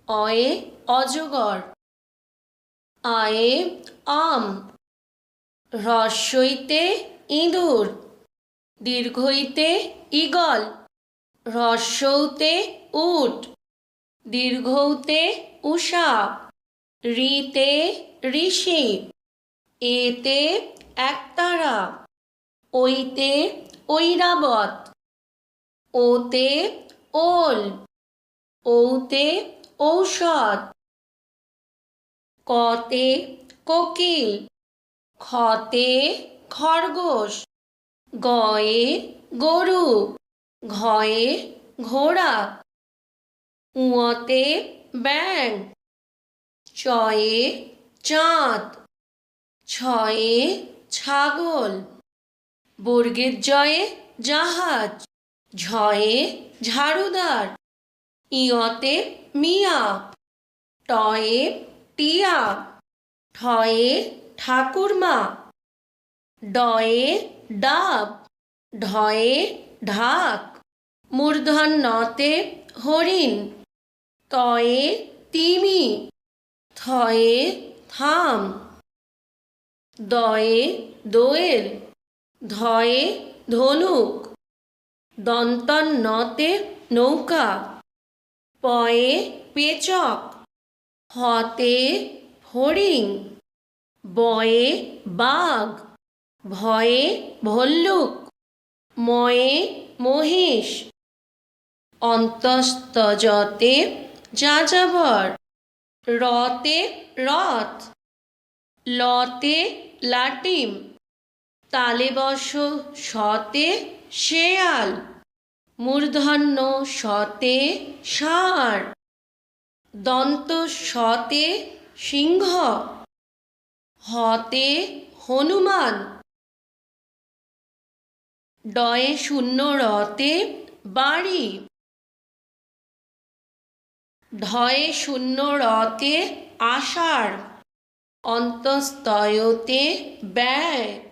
অয়ে অজগর। আয়ে আম। হ্রস্বইতে ইঁদুর। দীর্ঘইতে ঈগল। হ্রস্বউতে উট। দীর্ঘৌতে উষা। ঋতে ঋষি। এতে একতারা। ঐতে ঐরাবত। ওতে ওল। ঔতে ঔষধ। কতে কোকিল। খতে খরগোশ। গয়ে গরু। ঘয়ে ঘোড়া। উঁতে ব্যাঙ। চয়ে চাঁদ। ছয়ে ছাগল। বর্গের জয়ে জাহাজ। ঝয়ে ঝাড়ুদার। ইয়তে মিয়া। টয়ে টিয়া। ঠয়ে ঠাকুরমা। ডয়ে ডাব। ঢয়ে ঢাক। মূর্ধন্যতে হরিণ। তয়ে তিমি। থয়ে থাম। দয়ে দোয়েল। ধয়ে ধনুক। দন্ত্যন্নতে নৌকা। পয়ে পেচক। হতে ফড়িং। বয়ে বাঘ। ভয়ে ভল্লুক। ময়ে মহিষ। অন্তস্তযতে যাযাবর। রতে রথ। লতে লাটিম। তালেবশ শতে শেয়াল। মূর্ধন্য শতে ষাঁড়। দন্ত শতে সিংহ। হতে হনুমান। ডয়ে শূন্য রতে বাড়ি। ঢয়ে শূন্য রতে আষাঢ়। অন্তস্তয়তে ব্যয়।